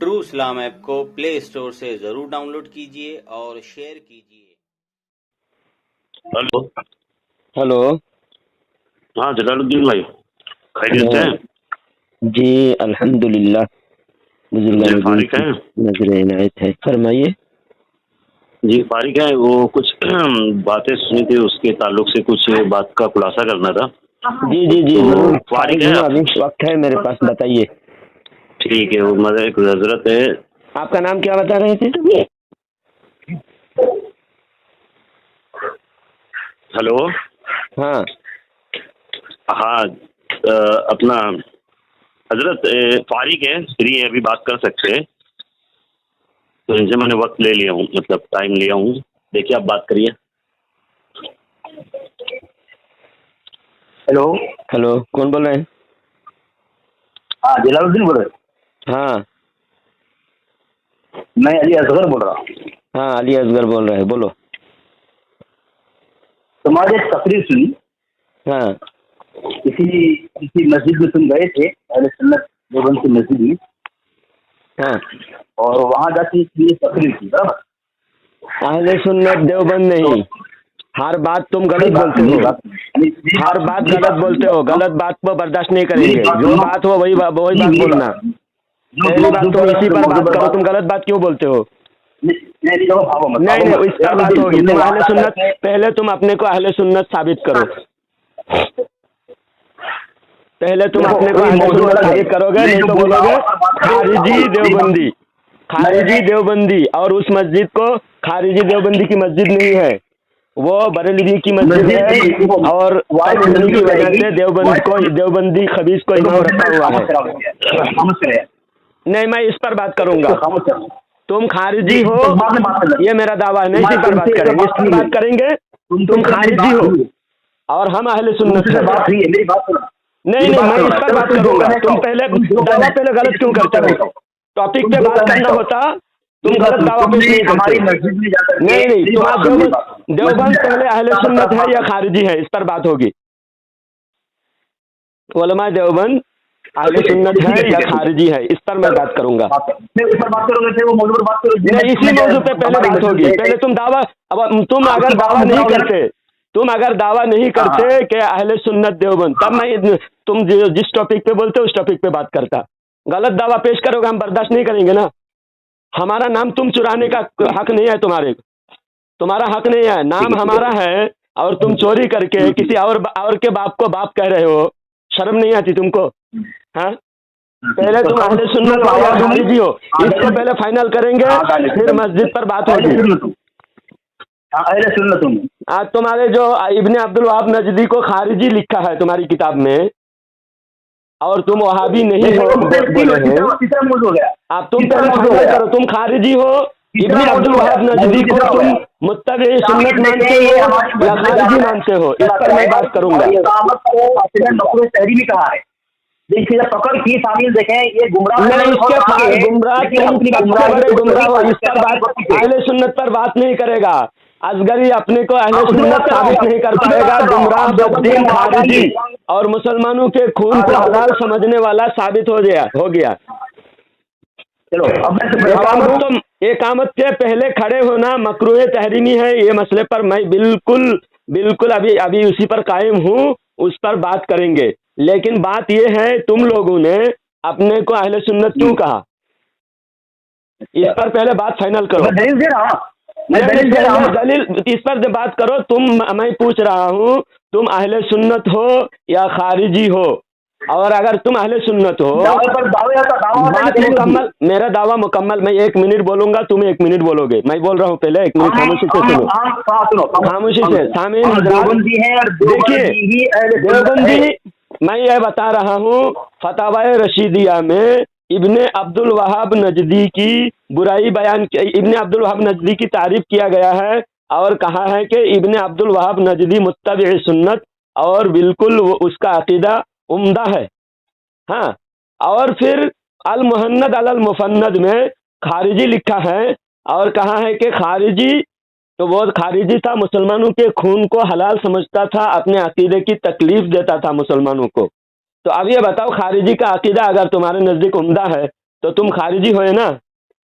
True इस्लाम app को play store से जरूर डाउनलोड कीजिए और शेयर कीजिए। हेलो। हेलो। हाँ जलालुद्दीन भाई, खैरियत से हैं? जी अल्हम्दुलिल्लाह। जी फारिक हैं? नजर इनायत है, फरमाइए। जी फारिक है। वो कुछ बातें सुनी थी, उसके ताल्लुक से कुछ बात का खुलासा करना था। जी जी जी तो जरूर, फारिक फारिग है हूँ, आप? अभी वक्त है मेरे पास, बताइए। ठीक है। वो मेरा एक हजरत है। आपका नाम क्या बता रहे थे? हेलो। हाँ हाँ अपना हजरत फारिक है, फ्री है, अभी बात कर सकते हैं। तो इनसे मैंने वक्त ले लिया हूँ, मतलब टाइम लिया हूँ। देखिए आप बात करिए। हेलो। हेलो, कौन बोल रहे हैं? हाँ जलालुद्दीन बोल रहे। हाँ मैं अली असगर बोल रहा हूँ। हाँ, अली असगर बोल रहे हैं, बोलो। तुम्हारी एक तकरीर सुनी, हाँ किसी मस्जिद में तुम गए थे, अहले सुन्नत देवबंद की मस्जिद में, हाँ। और वहाँ जाके ये तकरीर की, बराबर? अहले सुन्नत देवबंद नहीं, हर बात तुम गलत बोलते हो, हर बात गलत बोलते हो, गलत बात को बर्दाश्त नहीं करेंगे। जो बात हो वही बात बोलना। पहली बात तुम इसी पर बात करो, तुम गलत बात क्यों बोलते हो? नहीं नहीं, इस पर बात होगी। तुम अहले सुन्नत, पहले तुम अपने को अहले सुन्नत साबित करो। पहले तुम अपने को अहले सुन्नत साबित करोगे, नहीं तो बोलोगे खारिजी देवबंदी, खारिजी देवबंदी। और उस मस्जिद को खारिजी देवबंदी की मस्जिद नहीं है, वो बरेलवी की मस्जिद है। और की वजह से देवबंदी खबीज को इमाम रखा हुआ है। नहीं, मैं इस पर बात करूंगा। तुम खारिजी हो, ये मेरा दावा है। नहीं, इसी पर बात करेंगे, इस पर बात करेंगे। तुम खारिजी हो और हम अहले सुन्नत हैं। नहीं नहीं, मैं इस पर बात करूंगा। तुम पहले गलत क्यों करते हो? टॉपिक पे बात करना होता, तुम गलत दावा पेश नहीं करते। नहीं नहीं, तुम्हारा देवबंद पहले अहले सुन्नत है या खारिजी है, इस पर बात होगी। उलमा देवबंद अहले सुन्नत है या खारिजी है, इस पर मैं बात करूंगा। नहीं, इसी मौजूद पे पहले बात होगी। पहले तुम दावा, अब तुम अगर दावा नहीं करते कि अहले सुन्नत देवबंद, तब मैं तुम जिस टॉपिक पे बोलते हो उस टॉपिक पे बात करता। गलत दावा पेश करोगे, हम बर्दाश्त नहीं करेंगे ना। हमारा नाम तुम चुराने का हक नहीं है, तुम्हारा हक नहीं है। नाम हमारा है और तुम चोरी करके किसी और के बाप को बाप कह रहे हो। शर्म नहीं आती तुमको? हाँ, पहले तुम अहले सुन्नत हो या खारिजी हो, इसको पहले फाइनल करेंगे, फिर मस्जिद पर बात होगी। आज तुम्हारे जो इब्ने अब्दुल वहाब नजदी को खारिजी लिखा है तुम्हारी किताब में, और तुम वहाबी नहीं हो बोले हैं। अब तुम पहले फाइनल करो, तुम खारिजी हो, इब्ने अब्दुल वहाब नजदी को तुम मुत्तबे सुन्नत मानते हो या खारिजी मानते हो, इस पर मैं बात करूंगा। पकड़ की शामिल देखें, ये गुमराह हो, इस पर बात अहले सुन्नत पर बात नहीं करेगा। असगरी अपने को अहले सुन्नत साबित नहीं कर पाएगा। गुमराह, बद्दीन, खारिजी और मुसलमानों के खून को हलाल समझने वाला साबित हो गया। चलो, एकामत के पहले खड़े होना मकरूह तहरीमी है, ये मसले पर मैं बिल्कुल अभी उसी पर कायम हूँ, उस पर बात करेंगे। लेकिन बात ये है, तुम लोगों ने अपने को अहले सुन्नत क्यों कहा, इस पर पहले बात फाइनल करो। दलील इस पर बात करो। मैं पूछ रहा हूँ, तुम अहले सुन्नत हो या खारिजी हो? और अगर तुम अहले सुन्नत हो, बात मुकम्मल, मेरा दावा मुकम्मल। मैं 1 मिनट बोलूंगा, तुम 1 मिनट बोलोगे। मैं बोल रहा हूँ, पहले 1 मिनट खामोशी से सुनो, खामोशी से। सामीन देखिए, देवबंदी, मैं यह बता रहा हूँ, फतावाए रशीदिया में इब्ने अब्दुल वहाब नजदी की बुराई बयान, इब्ने अब्दुल वहाब नजदी की तारीफ किया गया है और कहा है कि इब्ने अब्दुल वहाब नजदी मुत्तबे सुन्नत और बिल्कुल उसका अकीदा उम्दा है। हाँ, और फिर अल मुहन्नद अल मुफन्नद में खारिजी लिखा है और कहा है कि खारिजी, तो वो खारिजी था, मुसलमानों के खून को हलाल समझता था, अपने अकीदे की तकलीफ देता था मुसलमानों को। तो अब ये बताओ, खारिजी का अकीदा अगर तुम्हारे नज़दीक उम्दा है तो तुम खारिजी हो ना।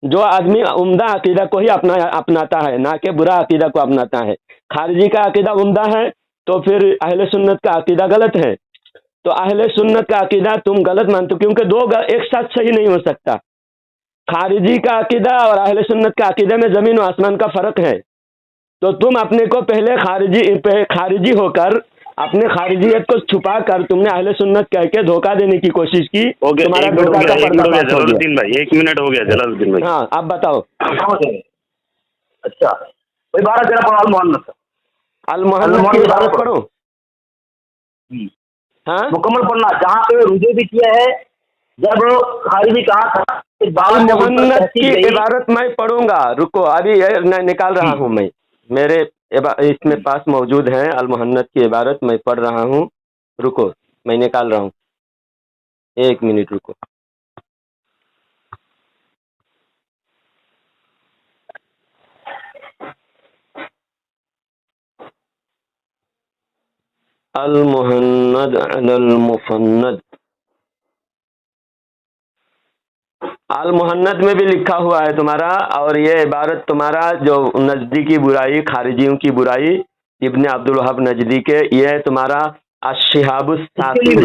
जो आदमी उम्दा अकीदा को ही अपनाता है, ना कि बुरा अकीदा को अपनाता है। खारिजी का अकीदा उम्दा है तो फिर अहले सुन्नत का अकीदा गलत है। तो अहले सुन्नत का अकीदा तुम गलत मानते हो, क्योंकि दो एक साथ सही नहीं हो सकता। खारिजी का अकीदा और अहले सुन्नत का अकीदा में ज़मीन और आसमान का फ़र्क है। तो तुम अपने को पहले खारिजी होकर अपने खारिजियत को छुपा कर तुमने अहले सुन्नत कह के धोखा देने की कोशिश की। तुम्हारा धोखा का पर्दाफाश हो गया। जलालुद्दीन भाई 1 मिनट हो गया जलालुद्दीन भाई। हाँ आप बताओ। अच्छा कोई बारह तेरह पढ़ो अल-मुहन्नद। अल-मुहन्नद की इबारत पढ़ो। हाँ मुकम्मल पढ़ना, जहाँ पे रुजू भी किया है। जब खारिजी कहा था अल-मुहन्नद की इबारत मैं पढ़ूंगा, रुको अभी निकाल रहा हूँ मैं। मेरे इसमें पास मौजूद है अल-मुहन्नद की इबारत, मैं पढ़ रहा हूँ। रुको मैं निकाल रहा हूँ, 1 मिनट रुको। अल-मुहन्नद अल-मुफन्नद, अल-मुहन्नद में भी लिखा हुआ है तुम्हारा। और ये इबारत तुम्हारा जो नजदी की बुराई, खारिजियों की बुराई, इब्ने अब्दुल वहाब नजदी के, ये है तुम्हारा अश-शिहाबुस सातिब,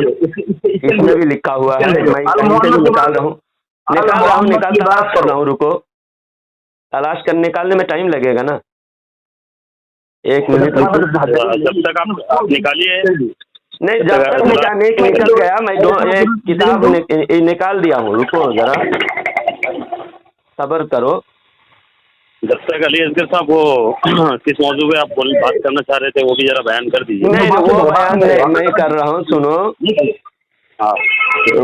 इसमें भी लिखा हुआ है। मैं कहीं से भी निकाल रहा हूँ तलाश कर रहा हूँ। रुको तलाश कर निकालने में टाइम लगेगा ना, 1 मिनट। जब तक आप निकालिए। नहीं जब तक निकल गया मैं एक किताब निकाल दिया हूँ। रुको जरा सब्र करो। जब तक अली असगर साहब वो किस मौजू पे आप बात करना चाह रहे थे वो भी जरा बयान कर दीजिए। नहीं वो बयान मैं कर रहा हूँ, सुनो। हाँ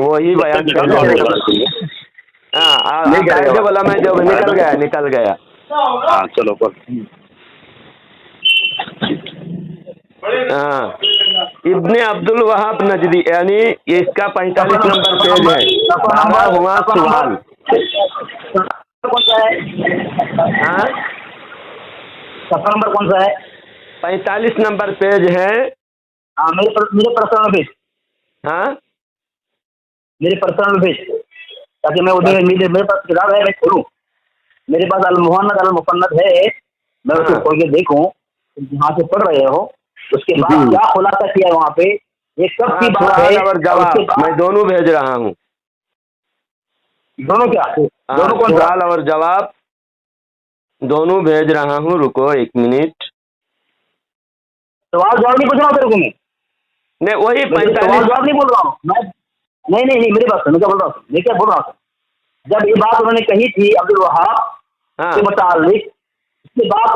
वही बयान कर रहा हूँ। हाँ बोला मैं, जब निकल गया। हाँ चलो हाँ इब्ने अब्दुल वहाब नजदी, यानी इसका 45 नंबर पेज है। 12वां सवाल। कौन सा है? हाँ सफा नंबर कौन सा है? 45 नंबर पेज है। हाँ मेरे पर्सनल पेज। हाँ मेरे पर्सनल पेज, ताकि मैं उधर मेरे पास किताब है, मैं खोलूँ। मेरे पास अल-मुहन्नद अल-मुफन्नद है, मैं उसको खोल के देखूँ। जहाँ से पढ़ रहे हो उसके बाद क्या खुलासा किया है वहाँ पे, ये कब की बात है और जवाब मैं दोनों भेज रहा हूँ। दोनों क्या? दोनों कौन? सवाल और जवाब दोनों भेज रहा हूँ। रुको 1 मिनट। सवाल जवाब नहीं पूछ रहा हूँ तेरे को नहीं वही सवाल जवाब नहीं बोल रहा हूँ मैं। नहीं मेरी बात सुन, मैं क्या बोल रहा हूँ, मैं क्या बोल रहा हूँ। जब ये बात उन्होंने कही थी अब्दुल वहाब के मुतालिक, उसके बाद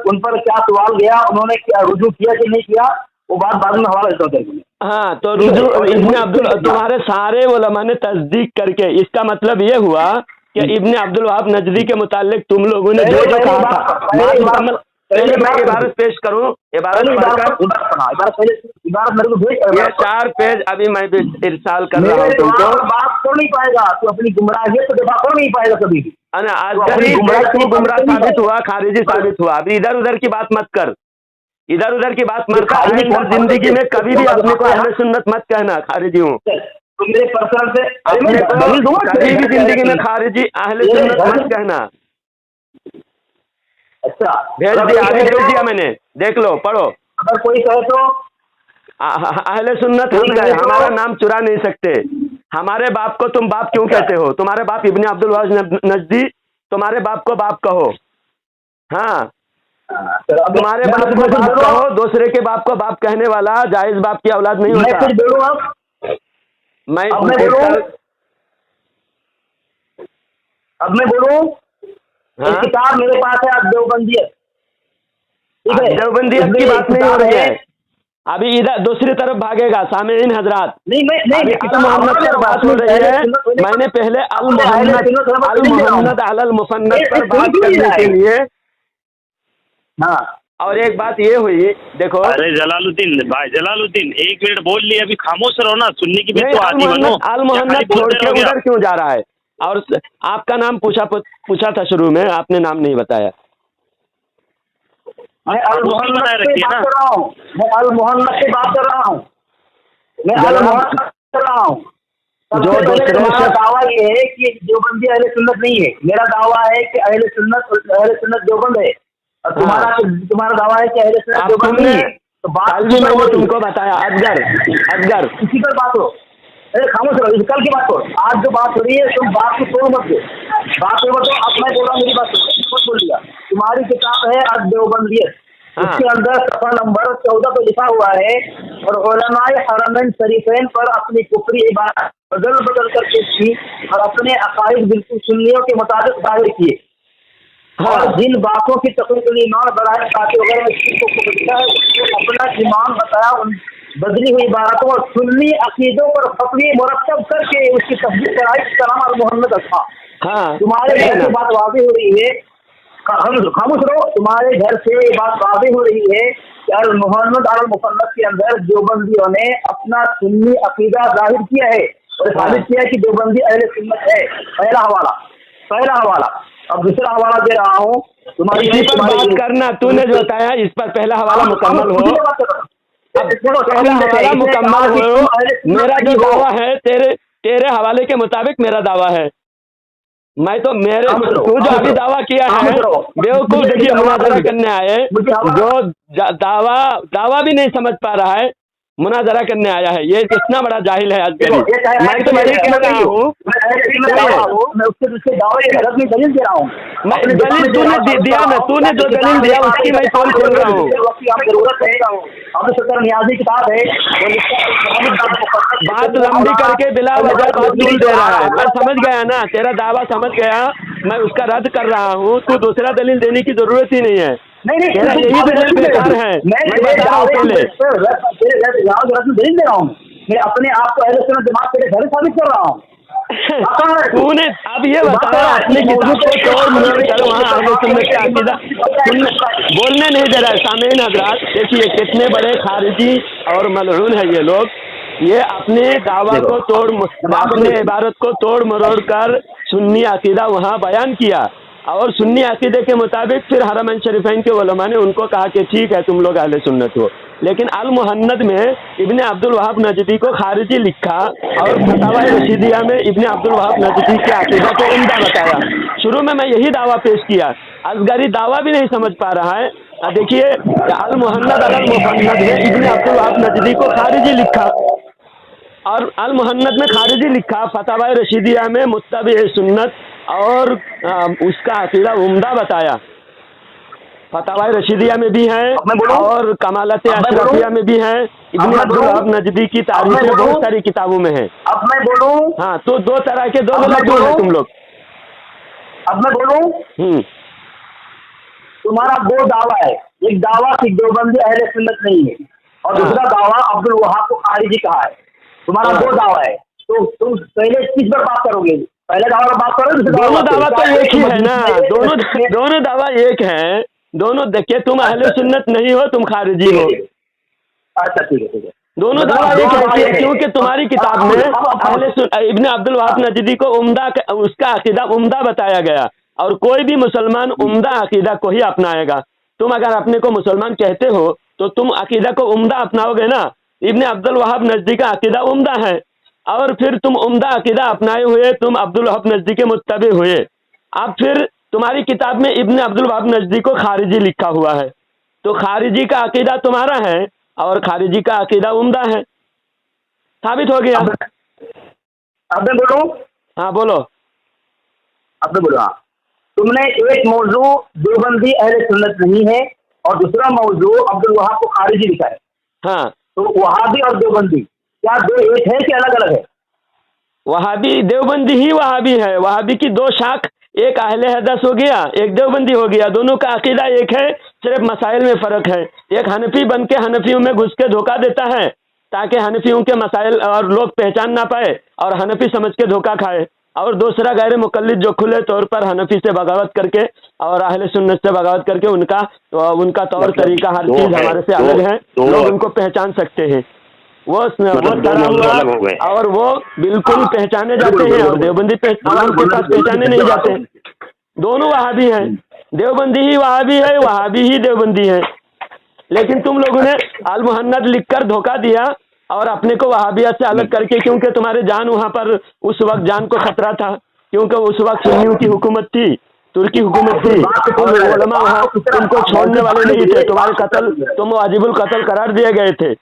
उन पर क्या सवाल गया, उन्होंने क्या रुजू किया कि नहीं किया, वो बात बाद में हवाला देता हूँ तेरे को। हाँ तो रुजू इब्ने अब्दुल, तुम्हारे सारे उलमा ने तस्दीक करके, इसका मतलब ये हुआ कि इब्ने अब्दुल वहाब नजदी के मुतालिक तुम लोगों ने जो कहा था। पहले मैं इबारत पेश करूं, इबारत मेरे को भेज। ये 4 पेज अभी मैं इरसाल कर रहा हूँ तुमको। बात कर नहीं पाएगा तू, अपनी गुमराहियत को दफा कर नहीं पाएगा कभी भी। गुमराह साबित हुआ, खारिजी साबित हुआ। अभी इधर उधर की बात मत कर, इधर उधर की बात मत कर। जिंदगी में कभी भी अपने को अहले सुन्नत मत कहना खारिजी हूँ। मेरे पर्सनल से कभी भी जिंदगी में खारिजी अहले सुन्नत मत कहना। अच्छा भेज दिया मैंने, देख लो पढ़ो। अगर कोई कहे तो अहले सुन्नत हम है, हमारा नाम चुरा नहीं सकते। हमारे बाप को तुम बाप क्यों कहते हो? तुम्हारे बाप इब्ने अब्दुल वहाब नजदी, तुम्हारे बाप को बाप कहो। हाँ तुम्हारे बाप को बाप कहो, दूसरे के बाप को बाप कहने वाला जायज बाप की औलाद नहीं होता। अब मैं बोलूं। हाँ? किताब मेरे पास है, अब देवबंदियत। ठीक है, देवबंदियत की बात नहीं हो रही है अभी। इधर दूसरी तरफ भागेगा सामीन हजरात। नहीं मोहम्मद पर बात हो रही है। मैंने पहले अल-मुहन्नद अल-मुफन्नद पर बात करने के लिए। हाँ और एक बात ये हुई, देखो। अरे जलालुद्दीन भाई, जलालुद्दीन 1 मिनट बोल लिए, अभी खामोश रहो ना, सुनने की भी तो आदि बनो। अल-मुहन्नद छोड़ के उधर क्यों जा रहा है? और आपका नाम पूछा था शुरू में, आपने नाम नहीं बताया। मैं अल-मुहन्नद से बात कर रहा हूँ, मैं अल-मुहन्नद से बात कर रहा हूँ, मैं अल-मुहन्नद कर रहा हूँ। जो दूसरे तुम्हारा दावा ये है कि देवबंदी अहले सुन्नत नहीं है, मेरा दावा है कि अहले सुन्नत देवबंद है, और तुम्हारा दावा है कि अहले सुन्नत देवबंद नहीं है। तो बात मैंने तुमको बताया अजगर इसी पर बात हो। अरे खामोश रहो, कल की बात हो, आज जो बात हो रही है तुम बात को तोड़ मत दो, बात हो तो अब मैं बोल रहा हूँ, मेरी बात मत बोल दिया। तुम्हारी किताब है अद देवबंदियत, उसके अंदर सफा नंबर 14 पे लिखा हुआ है, और उलमाए हरमैन शरीफैन पर अपनी कुफरी इबारत बदल कर पेश की और अपने अकाइद बिल्कुल सुन्नियों के मुताबिक जाहिर किए। और जिन बातों की तकरीर ईमान बढ़ाए ताकि वगैरह में अपना ईमान बताया, उन बदली हुई इबारतों और सुन्नी अकीदों पर फतवी मुरतब करके उसकी तस्दीक कराई कलाम अल मोहम्मद अच्छा। तुम्हारे घर से बात वाज़ेह हो रही है, खामोश रहो, तुम्हारे घर से ये बात वाज़ेह हो रही है कि अल मोहम्मद अल मुसन्नफ के अंदर देवबंदियों ने अपना सुन्नी अकीदा जाहिर किया है और साबित किया है कि देवबंदी अहले सुन्नत है। पहला हवाला। अब दूसरा हवाला दे रहा हूँ, तुम्हारी बात करना, तूने जो बताया इस पर पहला हवाला मुकम्मल हो, पहला हवाला मुकम्मल हो। मेरा जो दावा है तेरे हवाले के मुताबिक मेरा दावा है, मैं तो तू जो अभी दावा किया है बेवकूफ, देखिए मुनाजरा करने आए जो दावा भी नहीं समझ पा रहा है, मुनाजरा करने आया है, ये कितना बड़ा जाहिल है अजगरी। मैं तो यही कह रहा हूँ, मैं उसके दावे में दलील दे रहा हूँ। दलील तूने दिया ना, तूने जो दलील दिया उसकी मैं कौन सुन रहा हूँ। जरूरत है, अब सत्तर नियाजी किताब है, बात लंबी करके बिला वजह बात दूर दे रहा है। मैं समझ गया ना, तेरा दावा समझ गया, मैं उसका रद्द कर रहा हूँ, तू दूसरा दलील देने की जरूरत ही नहीं है। नहीं यही दलील बेकार है, मैं बता रहा हूँ पहले दलील दे रहा हूँ, मैं अपने आप को अहले सुन्नत जमात के घर साबित कर रहा हूँ। तूने अब ये बताया अपनी किताब को तोड़ मरोड़ कर वहाँ अहले सुन्नत का अकीदा बोलने नहीं दे रहा है। सामईन हज़रात देखिए कितने बड़े खारिजी और मलऊन है ये लोग, ये अपने दावा को अपने इबारत को तोड़ मरोड़ कर सुन्नी अकीदा वहाँ बयान किया, और सुन्नी अकीदे के मुताबिक फिर हरमैन शरीफैन के उलमा ने उनको कहा कि ठीक है तुम लोग अहले सुन्नत हो। लेकिन अल मुहन्नद में इब्ने अब्दुल वहाब नजदी को खारिजी लिखा और फतावा रशीदिया में इब्ने अब्दुल वहाब नजदी के अकीदा को उम्दा बताया। शुरू में मैं यही दावा पेश किया, असगरी दावा भी नहीं समझ पा रहा है। देखिए अल मुहन्नद अल मुहन्नद में इब्ने अब्दुल वहाब नजदी को खारिजी लिखा और अल मुहन्नद में खारिजी लिखा, फतावा रशीदिया में मुत्तबी सुन्नत और उसका अकीदा उम्दा बताया। फतावा रशीदिया में भी है और कमालत अशरफिया में भी है, इब्ने अब्दुल वहाब नजदी की तारीखें बहुत सारी किताबों में है। अब मैं बोलूं? हाँ, तो दो तरह के दो लफ्ज़ हैं तुम लोग। अब मैं बोलूं? तुम्हारा दो दावा है, एक दावा कि देवबंदी अहले सुन्नत नहीं है और दूसरा दावा अब्दुल वहाब को खारिजी कहा है। तुम्हारा दो दावा है, तो तुम पहले किस पर बात करोगे? पहले दावा पर बात करो, दोनों दावा तो एक ही है ना, दोनों दावा एक है, दोनों देखिए तुम अहले सुन्नत नहीं हो, तुम खारिजी हो। अच्छा ठीक है, दोनों दावा एक है, क्योंकि तुम्हारी किताब में इब्ने अब्दुल वहाब नजदी को उम्दा उसका अकीदा उम्दा बताया गया और कोई भी मुसलमान उम्दा अकीदा को ही अपनाएगा। तुम अगर अपने को मुसलमान कहते हो तो तुम अकीदा को उम्दा अपनाओगे ना। इब्ने अब्दुल वहाब नजदी का अकीदा उम्दा है और फिर तुम उम्दा अकीदा अपनाए हुए तुम अब्दुल वहाब नजदी के मुत्तबे हुए। अब फिर तुम्हारी किताब में इब्ने अब्दुल वहाब नजदी को खारिजी लिखा हुआ है, तो खारिजी का अकीदा तुम्हारा है और खारिजी का अकीदा उम्दा है, साबित हो गया। अब मैं बोलूं? हाँ बोलो। अब मैं बोलो। तुमने एक मौजू देवबंदी अहले सुन्नत नहीं है और दूसरा मौजू अब्दुल वहाब को खारिजी लिखा है। हाँ, तो वहाबी और देवबंदी क्या दो एक है कि अलग अलग है? वहाबी देवबंदी ही वहाबी है। वहाबी की दो शाख, एक अहले हदीस हो गया, एक देवबंदी हो गया। दोनों का अकीदा एक है, सिर्फ मसाइल में फ़र्क है। एक हनफी बन के हनफियों में घुस के धोखा देता है ताकि हनफियों के मसाइल और लोग पहचान ना पाए और हनफी समझ के धोखा खाए, और दूसरा गैर मुकल्लिद जो खुले तौर पर हनफी से बगावत करके और अहले सुन्नत से बगावत करके उनका तौर तरीका हर चीज़ हमारे से अलग है, लोग उनको पहचान सकते हैं। वो और वो बिल्कुल पहचाने जाते हैं और देवबंदी आवाम के पास पहचाने नहीं जाते। दोनों वहाबी हैं, देवबंदी ही वहाबी है, वहाबी ही देवबंदी है। लेकिन तुम लोगों ने अल मुहन्नद लिखकर धोखा दिया और अपने को वहाबियत से अलग करके, क्योंकि तुम्हारे जान वहाँ पर उस वक्त जान को खतरा था, क्योंकि उस वक्त सुन्नियों की हुकूमत थी, तुर्की हुकूमत थी, उलमा वहाँ तुमको छोड़ने वाले नहीं थे, तुम्हारे कत्ल, तुम वाजिबुल कत्ल करार दिए गए थे।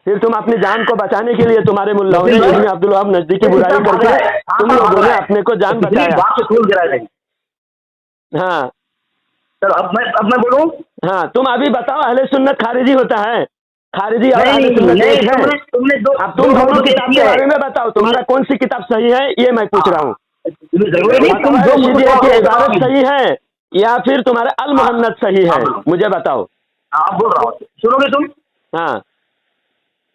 फिर तुम अपनी जान को बचाने के लिए तुम्हारे मुल्लाओं ने इब्न अब्दुल वहाब नजदी की बुराई करके तुम लोगों ने अपने को जान बचाया। हाँ सर, अब मैं बोलूं? हाँ, तुम अभी बताओ, अहले सुन्नत खारिजी होता है? खारिजी और अहले सुन्नत एक है? अब तुम दोनों किताब के बारे में बताओ, तुम्हारा कौन सी किताब सही है, ये मैं पूछ रहा हूँ। तुम की इबारत सही है या फिर तुम्हारा अल मुहन्नद सही है, मुझे बताओ। आप बोल रहा हूँ, सुनोगे तुम? हाँ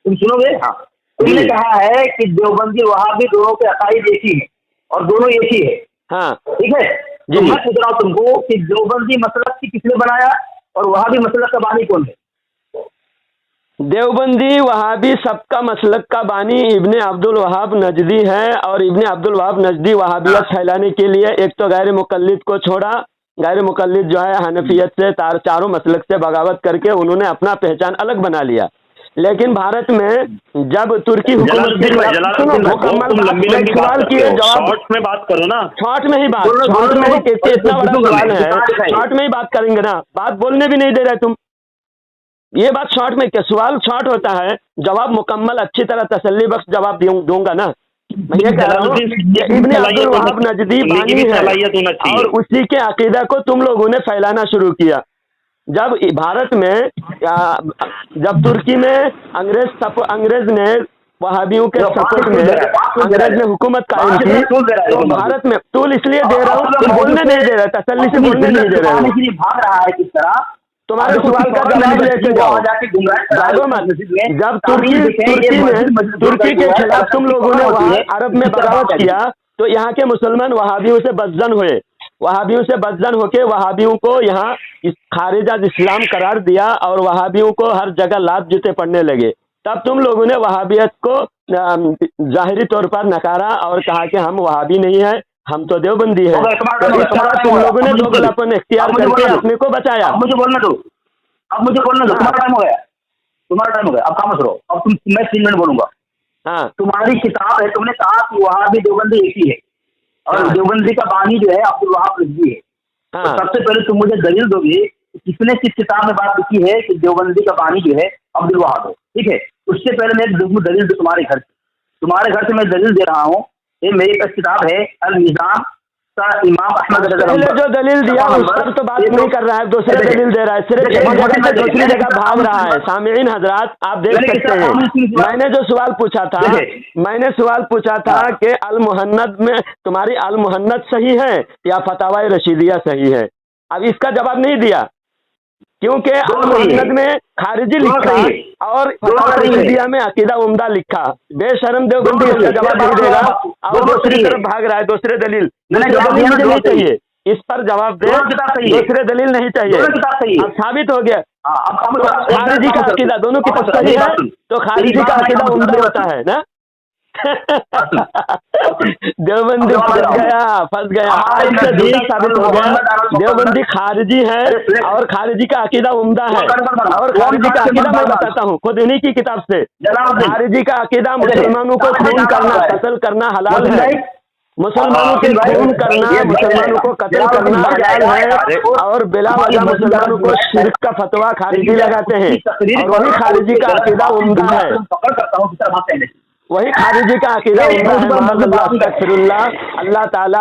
तुम सुनोगे? हाँ, तुमने कहा है कि देवबंदी वहाबी दोनों के अकाईद एक ही है और दोनों एक ही है। हाँ ठीक है, तो मैं पूछ रहा हूँ तुमको कि देवबंदी मसलक की किसने बनाया और वहाबी मसलक का बानी कौन है? देवबंदी वहाबी सबका मसलक का बानी इब्ने अब्दुल वहाब नजदी है, और इब्ने अब्दुल वहाब नजदी वहाबियत फैलाने के लिए एक तो गैर मुकल्लिद को छोड़ा। गैर मुकल्लिद जो है हनफियत से चारों मसलक से बगावत करके उन्होंने अपना पहचान अलग बना लिया। लेकिन भारत में जब तुर्की हुकूमत के सवाल किए जवाब में बात करो ना, शॉर्ट में ही बात, शॉर्ट में इतना बड़ा सवाल है, शॉर्ट में ही बात करेंगे ना, बात बोलने भी नहीं दे रहे तुम। ये बात शॉर्ट में क्या, सवाल शॉर्ट होता है, जवाब मुकम्मल अच्छी तरह तसल्ली बख्श जवाब दूंगा ना। मैं ये कह रहा हूँ इब्ने अब्दुल वहाब नजदी बानी है और उसी के अकीदा को तुम लोगों ने फैलाना शुरू किया। जब भारत में जब तुर्की में अंग्रेज ने वहाबियों के सपोर्ट में अंग्रेज ने हुकूमत कायम की, तो भारत में तूल इसलिए दे रहा हूँ, तुम बोलने नहीं दे रहे, तसल्ली से बोलने नहीं दे रहे, भाग रहा है किस तरह। तुम्हारे सवाल का जवाब लेके जाओ, भागो मत। जब तुर्की के खिलाफ तुम लोगों ने वहाँ अरब में बगावत किया, तो यहाँ के मुसलमान वहाबियों से बदजन हुए, वहाबियों से बदजन होके वहाबियों को यहाँ खारिज अज इस्लाम करार दिया और वहाबियों को हर जगह लात जूते पड़ने लगे। तब तुम लोगों ने वहाबियत को जाहिरी तौर पर नकारा और कहा कि हम वहाबी नहीं है, हम तो देवबंदी है। तो इस तरह तुम लोगों ने दोगलापन इख्तियार करके अपने को बचाया। अब मुझे बोलना दो, तुम्हारा टाइम हो गया, अब काम करो। अब मैं 3 मिनट बोलूंगा। हाँ, तुम्हारी किताब है, तुमने कहा कि वहाबी देवबंदी एक ही है और देवबंदी का बानी जो है अब्दुल वहाब नजदी है। तो सबसे पहले तुम मुझे दलील दोगे किसने किस किताब में बात लिखी है कि देवबंदी का बानी जो है अब्दुल वहाब है? ठीक है, उससे पहले मैं दलील दो तुम्हारे घर से मैं दलील दे रहा हूँ। ये मेरी पास किताब है अल निज़ाम का इमाम अहमद पहले जो दलील दिया उस पर तो बात नहीं कर रहा है, दूसरे दलील दे रहा है, सिर्फ एक जगह से दूसरी जगह भाग रहा है। सामीन हजरात आप देख सकते हैं, मैंने सवाल पूछा था कि अल मुहन्नद में तुम्हारी अल मुहन्नद सही है या फतावाए रशीदिया सही है। अब इसका जवाब नहीं दिया क्योंकि अल मुहन्नद में खारिजी लिखा और फतावा रशीदिया में अकीदा उम्दा लिखा। बेशरम देवबंदी इसका जवाब नहीं देगा और दूसरी तरफ भाग रहा है, दूसरे दलील मुझे नहीं चाहिए, इस पर जवाब दे, दूसरे दलील नहीं चाहिए। अब साबित हो गया खारिजी का अकीदा दोनों की तरफ सही है, तो खारिजी का अकीदा उम्दा होता है ना। देवबंदी फंस गया आज से झूठा साबित हो गया। देवबंदी खारिजी है और खारिजी का अकीदा उम्दा है, और खारिजी का अकीदा मैं बताता हूँ खुद इन्हीं की किताब से। खारिजी का अकीदा मुसलमानों को खून करना, कत्ल करना हलाल है, मुसलमानों के खून करना, मुसलमानों को कत्ल करना हलाल है, और बिला वजह मुसलमानों को शिर्क का फतवा खारिजी लगाते हैं, और वही खारिजी का अकीदा उम्दा है, वही खारिजी का अकीदा अल्लाह ताला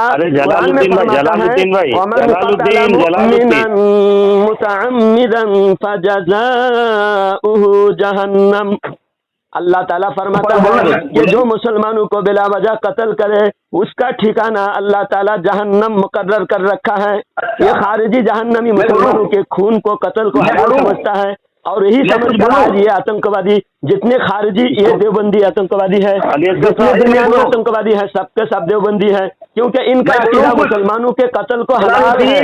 जहन्नम। अल्लाह ताला फरमाता है कि जो मुसलमानों को बिला वजह कत्ल करे उसका ठिकाना अल्लाह ताला जहन्नम मुकर्रर कर रखा है। ये खारिजी जहन्नमी मुसलमानों के खून को, कत्ल को हलाल समझता है, और यही समझकर आज ये आतंकवादी जितने खारिजी, ये देवबंदी आतंकवादी है, जितने दुनिया में आतंकवादी है सबके सब देवबंदी है, क्योंकि इनका अकीदा मुसलमानों के कत्ल को हलाल है।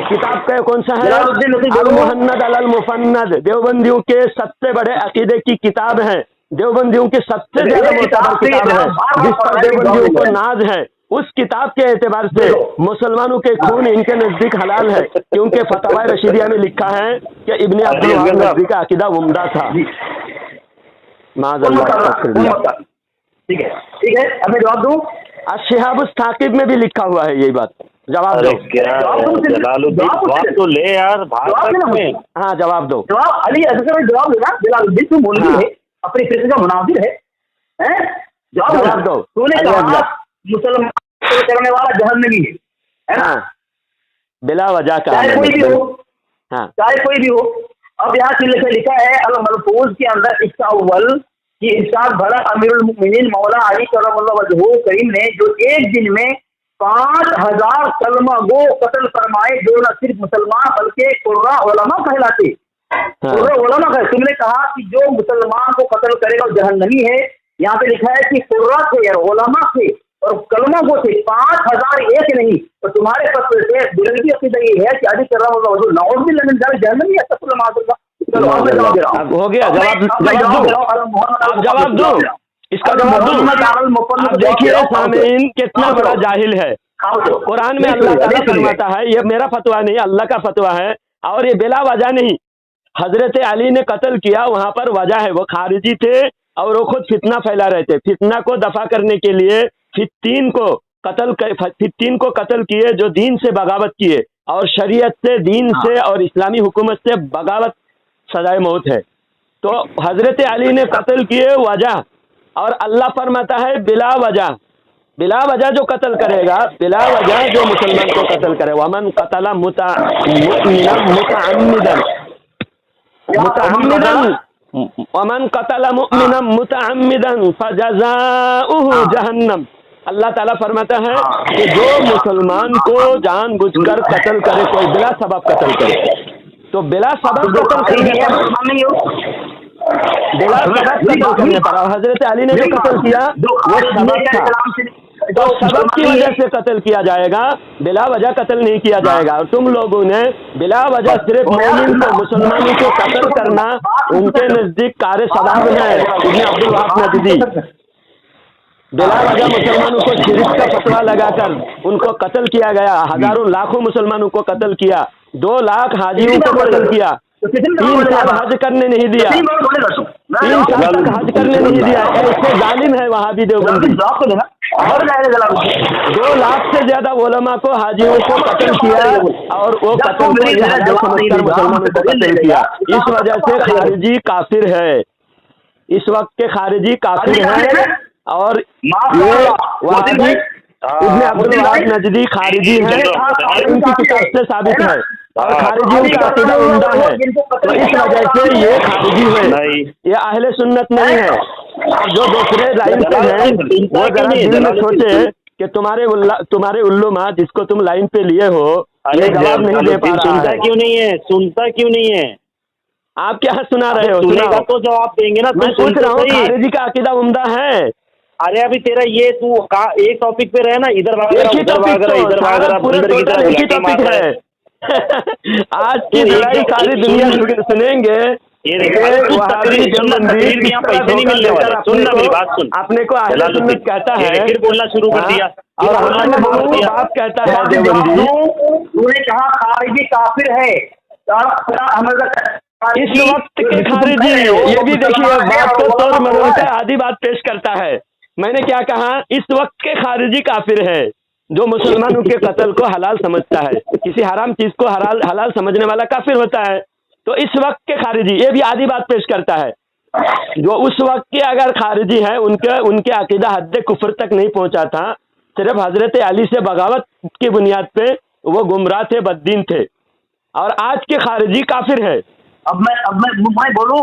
किताब का कौन सा है? अल मुहन्नद अल मुफन्नद, देवबंदियों के सबसे बड़े अकीदे की किताब है, देवबंदियों की सबसे ज्यादा मोतबर किताब है, जिस पर देवबंदियों को नाज है। उस किताब के एतबार से मुसलमानों के खून इनके नजदीक हलाल है, क्योंकि फतवा रशीदिया में लिखा है कि इब्ने अब्दुल वहाब नजदी का अकीदा उम्दा था। माज़अल्लाह। ठीक है, अब मैं जवाब दूं। शिहाब साकिब में भी लिखा हुआ है यही बात। जवाब दो। जवाब तो ले यार, में हाँ जवाब दो। जवाब अली असगर जवाब देना। जलालुद्दीन तू मौलवी है, अपनी फिक्र का मुनाजिर है, जवाब दो। तूने कहा मुसलमान करने वाला जहन्नमी है ना? बिला वजह का, चाहे कोई भी हो, चाहे कोई भी हो। अब यहाँ से लिखा है अल मलफूज के अंदर इसका अव्वल कि इरशाद भरा अमीरुल मुमिनीन मौला अली करमल्लाहु वजहू करीम ने जो एक दिन में 5000 कलमा गो कत्ल फरमाए, जो न सिर्फ मुसलमान बल्कि कुर्रा उलमा कहलाते। कुर्रा उलमा का तुमने कहा कि जो मुसलमान को कत्ल करेगा वो जहन्नमी है। यहाँ पे लिखा है कि कुर्रा थे या उलमा थे और कलमा को थे 5000 एक नहीं। तो तुम्हारे पत्र से बुलंदी अकीदा ये है कि अली करमल्लाहु वजहू नऊज़ बिल्लाह मिन ज़ालिक जहन्नमी है। हो गया जवाब। जवाब दो, इसका जवाब दो। अब देखिए सामीन कितना बड़ा जाहिल है। कुरान में अल्लाह ताला फरमाता है, ये मेरा फतवा नहीं, अल्लाह का फतवा है, और ये बिला वजह नहीं। हजरत अली ने कत्ल किया, वहां पर वजह है, वो खारिजी थे और वो खुद फितना फैला रहे थे। फितना को दफा करने के लिए फित्तीन को कत्ल किए, जो दीन से बगावत किए और शरीयत से, दीन से और इस्लामी हुकूमत से बगावत सजाए मौत है। तो हजरत अली ने कत्ल किए वजह, और अल्लाह फरमाता है बिला वजह। बिला वजह जो कत्ल करेगा, बिला वजह जो मुसलमान को कत्ल करे, वमन कतला वमन कतला मुमिनन मुतअम्मिदन फजज़ाउहु जहन्नम। अल्लाह ताला फरमाता है कि जो मुसलमान को जानबूझकर कत्ल करे, कोई बिला सबब कत्ल करे, तो बिला सबब कत्ल करने पर हजरत अली ने जो कत्ल किया वो सबब था, तो सबब की वजह से कत्ल किया जाएगा, बिला वजह कत्ल नहीं किया जाएगा। और तुम लोगों ने बिला वजह सिर्फ मोमिन को, मुसलमानों को कत्ल करना उनके नजदीक कार्य सवाब है। इब्न अब्दुल वहाब नजदी बिला वजह मुसलमानों को शिरक का फतवा लगाकर उनको कत्ल किया गया। हजारों लाखों मुसलमानों को कत्ल किया, 2 लाख हाजियों को कत्ल किया, 3 साल हज करने नहीं दिया, 3 साल तक हज करने नहीं दिया। ऐसे जालिम है वहाबी देवबंदी। 2 लाख से ज्यादा उलमा को, हाजियों को कत्ल किया, और वो कत्ल को समझकर मुसलमानों को कत्ल किया। इस वजह से खारिजी काफिर है, इस वक्त के खारिजी काफिर है। और ये वहाबी इब्न अब्दुल वहाब नजदी खारिजी है, इनकी किताब से साबित है, और खारिजियों का अकीदा उम्दा है। तो इस वजह से ये खारिजी है, ये अहले सुन्नत नहीं है। और जो दूसरे लाइन पे हैं वो जरा दिल में सोचे कि तुम्हारे उल्लुमा जिसको तुम लाइन पे लिए हो, ये जवाब नहीं दे पा रहा है। सुनता क्यों नहीं है? आप क्या सुना रहे हो? सुनेगा तो जवाब देंगे ना। मैं पूछ रहा हूँ, खारिजी का अकीदा उम्दा है? अरे अभी तेरा ये तू एक टॉपिक पे रहे ना, इधर एक ही टॉपिक है। आज की लड़ाई सारी दुनिया सुनेंगे। अपने को अहले सुन्नत कहता है, फिर बोलना शुरू कर दिया, और बाप कहता है देवबंदी। तूने कहा खारिजी काफिर है, इस वक्त के खारिजी, ये भी देखिए बात को तौर मदद आदि बात पेश करता है। मैंने क्या कहा? इस वक्त के खारिजी काफिर है जो मुसलमानों के कत्ल को हलाल समझता है। किसी हराम चीज को हलाल समझने वाला काफिर होता है। तो इस वक्त के खारिजी, ये भी आधी बात पेश करता है, जो उस वक्त के अगर खारिजी है उनके अकीदा हद कुफ्र तक नहीं पहुंचा था, सिर्फ हजरत अली से बगावत की बुनियाद पे वो गुमराह थे, बददीन थे। और आज के खारिजी काफिर है। अब मैं बोलूं?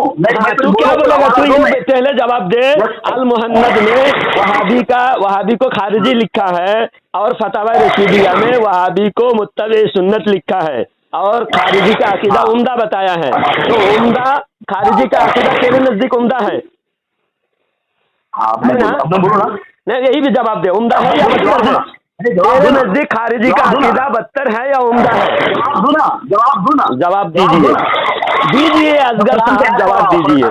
तू क्या बोलेगा? तू ये पहले जवाब दे। अल मुहन्नद में वहाबी को खारिजी लिखा है, और फतवा रशीदिया में वहाबी को मुत्तबे सुन्नत लिखा है, और खारिजी का अकीदा उम्दा बताया है। तो उम्दा खारिजी का अकीदा तेरे नजदीक उम्दा है ना? नहीं, यही भी जवाब दे, उम्दा है या बदतर है? तेरे नजदीक खारिजी का अकीदा बदतर है या उम्दा है? जवाब दीजिए असगर साहब, जवाब दीजिए।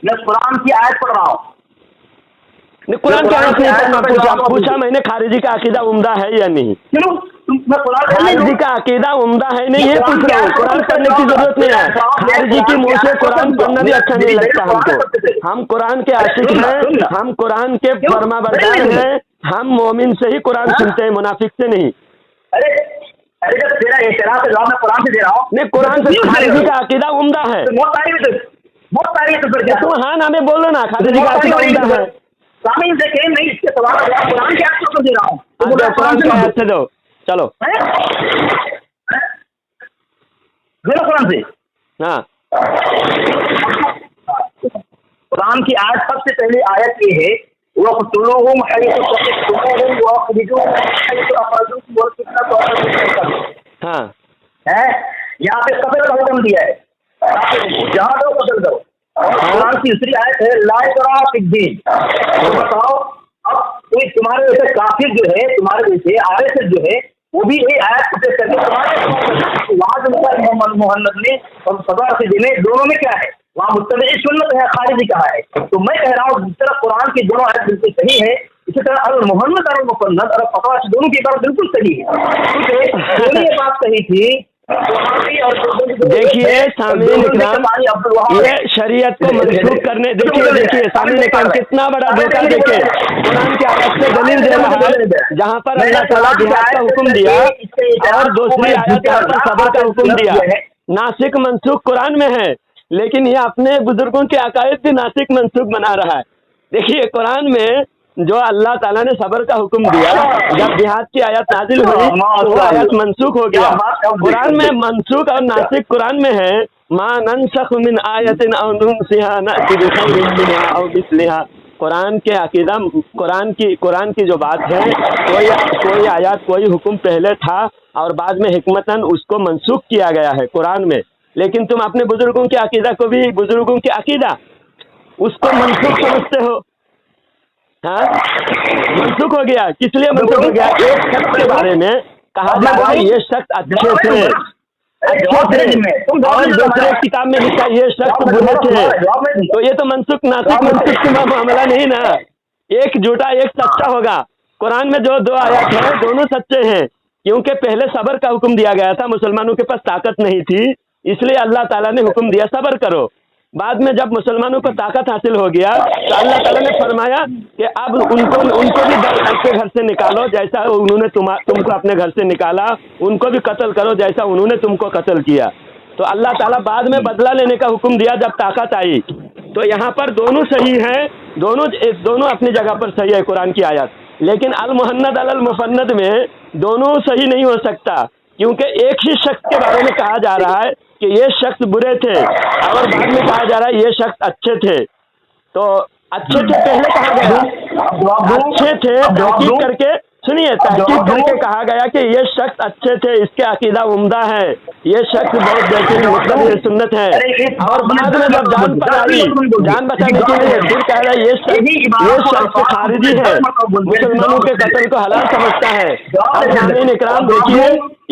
मैं कुरान की आयत पढ़ रहा हूँ। कुरान की आयत नहीं पढ़ना पूछा मैंने खारिजी का अकीदा उम्दा है या नहीं? क्यों? खारिजी का अकीदा उम्दा है नहीं ये पूछ रहा हूँ। कुरान पढ़ने की जरूरत नहीं है। खारिजी की मुँह से कुरान पढ़ना भी अच्छा नहीं लगता हमको। हम कुरान के आशिक हैं, हम कुरान के फरमाबरदार हैं, हम मोमिन से ही कुरान सुनते हैं, मुनाफिक से नहीं। अरे जब तेरा एतराज है मैं कुरान से दे रहा हूँ। नहीं, कुरान से खारिजी का अकीदा उम्दा है। बहुत सारी है तो फिर क्या? तुम हाँ नामे बोलो ना, खारिजी का अकीदा उम्दा है। सामीन से कहें नहीं, इसके सवाल कुरान के आयत को दे रहा हूँ। कुरान के आयत से दो, चलो कुरान से। हाँ, कुरान की आयत सबसे पहली आयत ये है हाँ है, यहाँ पे कत्ल का हुक्म दिया है, जहाँ दो कत्ल करो। कुरान की दूसरी आयत है ला इकराह फिद्दीन। तो बताओ अब कोई तुम्हारे जैसे काफिर जो है, तुम्हारे जैसे आरएसएस जो है, वो भी ये आयत प्रोटेक्ट करके तुम्हारे वहाँ जो मोहम्मद ने और सदर से देने दोनों में क्या है, वहाँ मुत्तबी सुन्नत है, खारिजी कहा है। तो मैं कह रहा हूँ जिस तरह कुरान की दोनों आयत बिल्कुल सही है, इसी तरह अल मोहम्मद और मुसन्नद और फतवा दोनों की बात बिल्कुल सही है। क्योंकि ये बात सही थी। देखिए सामीन इकराम, ये शरीयत को मनसूख करने, देखिए सामीन इकराम कितना बड़ा धोखा। देखिए कुरान की आयत से दलील दे रहा है जहाँ पर अल्लाह ताला जिहाद का हुक्म दिया और दूसरी आयत पर सब्र का हुक्म दिया। नासिक मनसूख कुरान में है, लेकिन ये अपने बुजुर्गों के अकायद भी नासिक मनसूख बना रहा है। देखिए कुरान में जो अल्लाह ताला ने सब्र का हुक्म दिया, जब जिहाद की आयत नाजिल हुई तो वो आयत मनसूख हो गया। कुरान में मनसूख और नासिक कुरान में है मा ननसख मिन आयतिन औ नुनसिहा नअति बिखैरिन मिनहा औ मिस्लिहा। कुरान के अकीदा, कुरान की जो बात है, कोई आयत कोई हुक्म पहले था और बाद में हिकमतन उसको मनसूख किया गया है कुरान में। लेकिन तुम अपने बुजुर्गों के अकीदा को भी, बुजुर्गों के अकीदा उसको मनसूख समझते हो। हाँ, मनसूख हो गया। किस लिए मनसूख हो गया? एक शख्स के बारे में कहा जाता है ये शख्स अच्छे थे और दूसरे किताब में लिखा ये शख्स बुरे थे, तो ये तो मनसूख नासिक मनसूख का मामला नहीं ना। एक झूठा एक सच्चा होगा। कुरान में जो दो आयत है दोनों सच्चे हैं, क्योंकि पहले सब्र का हुक्म दिया गया था, मुसलमानों के पास ताकत नहीं थी, इसलिए अल्लाह ताला ने हुक्म दिया सब्र करो। बाद में जब मुसलमानों को ताकत हासिल हो गया तो अल्लाह ताला ने फरमाया कि अब उनको भी अपने घर से निकालो, जैसा उन्होंने तुमको अपने घर से निकाला, उनको भी कत्ल करो जैसा उन्होंने तुमको कत्ल किया। तो अल्लाह ताला बाद में बदला लेने का हुक्म दिया जब ताकत आई। तो यहाँ पर दोनों सही हैं, दोनों अपनी जगह पर सही है कुरान की आयत। लेकिन अल मुहन्नद अल मुफन्नद में दोनों सही नहीं हो सकता, क्योंकि एक ही शख्स के बारे में कहा जा रहा है कि ये शख्स बुरे थे और बाद में कहा जा रहा है ये शख्स अच्छे थे। तो अच्छे थे पहले कहा गया, अच्छे थे तहकीक करके, सुनिए, तहकीक करके कहा गया कि ये शख्स अच्छे थे, इसके अकीदा उम्दा है, ये शख्स बहुत बेहतरीन मुत्तबी सुन्नत है। और बाद में जब जान पर आई, जान बचाने के लिए फिर कह रहा है ये शख्स खारिजी है, मुसलमानों के कत्ल को हलाल समझता है। और सामीन इकराम देखिए,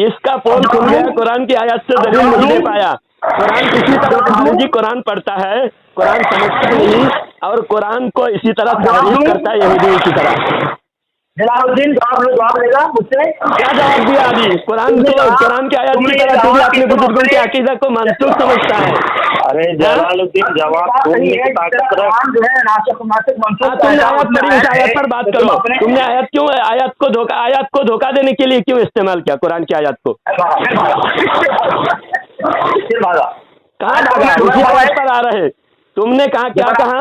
इसका पोल खुल गया, कुरान की आयत से दलील नहीं दे पाया। कुरान किसी तरह खारिजी कुरान पढ़ता है, कुरान समझता नहीं, और कुरान को इसी तरह तारीफ करता है यहूदी की तरह। जलालुद्दीन जवाब देगा मुझसे, क्या जवाब दिया अभी? कुरान की आयत की तरह तू भी अपने बुजुर्गों के अकीदा को मनसूख समझता है। अरे जलालुद्दीन जवाब तुमने आयत पढ़ी, उस आयत पर बात करो। तुमने आयत को धोखा देने के लिए क्यों इस्तेमाल किया कुरान की आयत को? कहाँ उसी आयत पर आ रहे, तुमने कहा क्या कहा?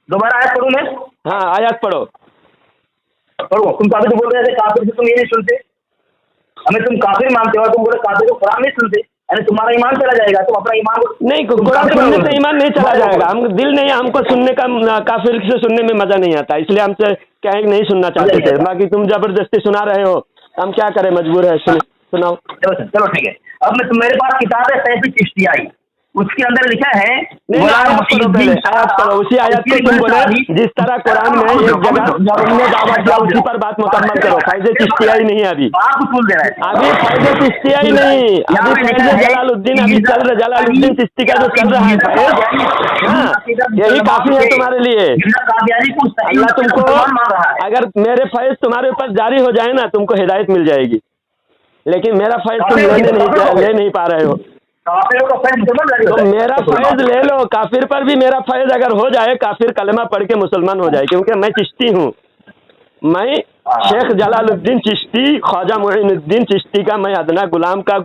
दोबारा आयत पढ़ूं मैं? हाँ आयत पढ़ो। तुम काफिर को बोल रहे थे, काफिर से तुम ये नहीं सुनते, हमें तुम काफिर मानते हो, तुम बोले काफिर को कुरान नहीं सुनते, यानी तुम्हारा ईमान चला जाएगा, तुम अपना ईमान नहीं, कुरान सुनने से ईमान नहीं चला जाएगा। हम दिल नहीं, हमको सुनने का, काफिर से सुनने में मजा नहीं आता, इसलिए हमसे कहें नहीं सुनना चाहते थे। बाकी तुम जबरदस्ती सुना रहे हो, हम क्या करें, मजबूर है, सुनाओ। चलो ठीक है। अब मैं मेरे पास किताब है सैफी चिश्तियाई, उसके अंदर लिखा है नहीं, आयत पढ़ो पहले, आयत पढ़ो, उसी आयत को तुम बोले जिस तरह कुरान में एक जगह तुमने दावा दिया उसी पर बात मुकम्मल करो। फैज़े चिश्तिया ही नहीं अभी, अभी फैज़े चिश्तिया ही नहीं, अभी फैज़े जलालुद्दीन अभी चल रहा, जलालुद्दीन चिश्ती का जो चल रहा है फैज़, हाँ, यही काफी है तुम्हारे लिए। अल्लाह तुमको, अगर मेरे फैज़ तुम्हारे ऊपर जारी हो जाए ना तुमको हिदायत मिल जाएगी, लेकिन मेरा फैज़ तुम ले नहीं पा रहे हो। तो मेरा फैज ले लो, काफिर पर भी मेरा फैज अगर हो जाए, काफिर कलमा पढ़ के मुसलमान हो जाए, क्योंकि मैं चिश्ती हूँ, मैं शेख जलालुद्दीन चिश्ती, ख्वाजा मोइनुद्दीन चिश्ती का मैं अदना गुलाम का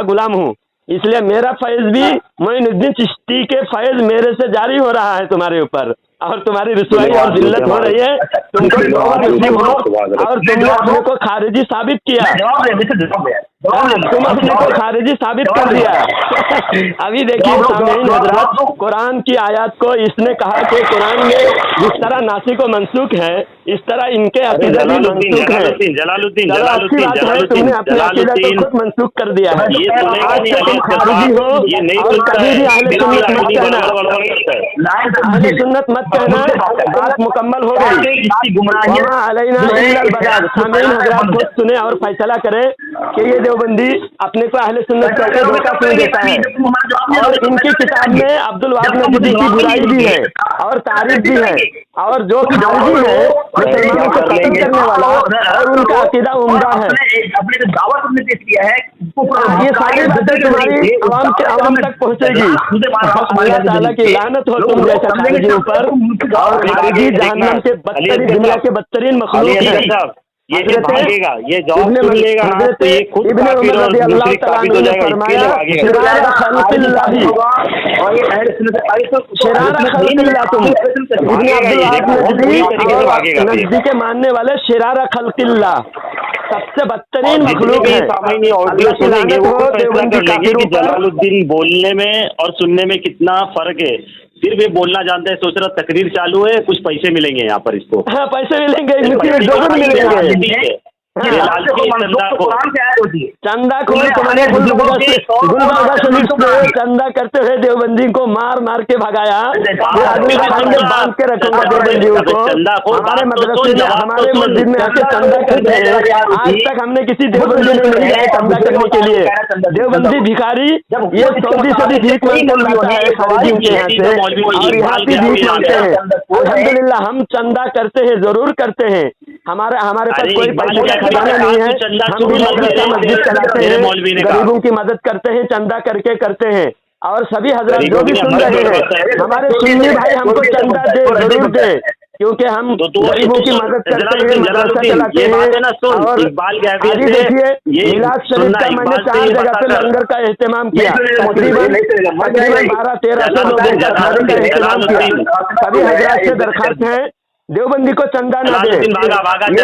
गुलाम हूँ, इसलिए मेरा फैज भी मोइनुद्दीन चिश्ती के फैज मेरे से जारी हो रहा है तुम्हारे ऊपर, और तुम्हारी रुसवाई और जिल्लत हो रही है, तुमको और तुमने अपने को खारिजी साबित किया, तुम अपने को खारिजी साबित कर दिया। अभी देखिए सामईन हज़रात, कुरान की आयत को इसने कहा कि कुरान में जिस तरह नासिक व मनसूख है इस तरह इनके अकीदा भी मनसूख है। जलालुद्दीन अच्छी बात है, तुमने अपने अकीदा को खुद मनसूख कर दिया है। आज से तुम खारिजी हो और कभी भी अहले सुन्नत मत कहना, अहले सुन्नत मत कहना, बात मुकम्मल हो गई। अलैना इल्लल बलाग। सामईन हज़रात खुद सुने और फैसला करें कि ये देवबंदी अपने को अहले सुन्नत कहकर धोखा क्यों देता है। और इनकी किताब में अब्दुल वाहिद नजदी की बुराई भी है और तारीफ भी है, और जो खारिजी है मुसलमानों को कत्ल करने वाला, और उनका अकीदा उम्दा है। ये सारी बातें तुम्हारी आवाम तक पहुँचेगी। अल्लाह ताला की लानत हो तुम जैसा खारिजी ऊपर, और खारिजी जहन्नम के बदतरीन, दुनिया के बदतरीन मखलूक है। ये जो भागेगा, ये जॉब सुन लेगा ना, तो ये खुद काफिर और दूसरे काफिर हो जाएगा, इसके लिए भागेगा। नजदी के मानने वाले शिरारा खल्किल्ला सबसे बदतरीन मखलूक है। सामईन ऑडियो सुनेंगे वो फैसला कर लेंगे कि जलालुद्दीन बोलने में और सुनने में कितना फर्क है। सिर्फ ये बोलना जानते हैं, सोच रहा तकरीर चालू है, कुछ पैसे मिलेंगे यहाँ पर इसको। हाँ, पैसे मिलेंगे, मिलेंगे। चंदा को तुम्हारे गुलबर्गा शरीफ से चंदा करते हुए देवबंदी को मार मार के भगाया। बांध के रखूंगा देवबंदियों को। हमारे मदरसे में, हमारे मस्जिद में आके चंदा करते हैं। आज तक हमने किसी देवबंदी ने नहीं गया चंदा करने के लिए। देवबंदी भिखारी ये सदी भीख मांगता है खारिजियों के यहाँ से, और यहाँ भी भीख मांगते हैं। अल्हम्दुलिल्लाह हम चंदा करते हैं, जरूर करते हैं। हमारे पास कोई पैसे का खजाना नहीं है, हम भी मदरसा मस्जिद चलाते हैं, गरीबों की मदद करते हैं, चंदा करते हैं। और सभी हजरत जो भी सुन रहे हैं, हमारे सुन्नी भाई हमको चंदा दे, जरूर दे, क्योंकि हम गरीबों की मदद करते हैं, मदरसा चलाते हैं। और अभी देखिए मिलाद शरीफ का मैंने 4 जगह पे लंगर का एहतमाम किया, तकरीबन 1200-1300 लोगों का खाने का एहतमाम किया। सभी हजरत से दरखास्त है देवबंदी को चंदा न दे। ये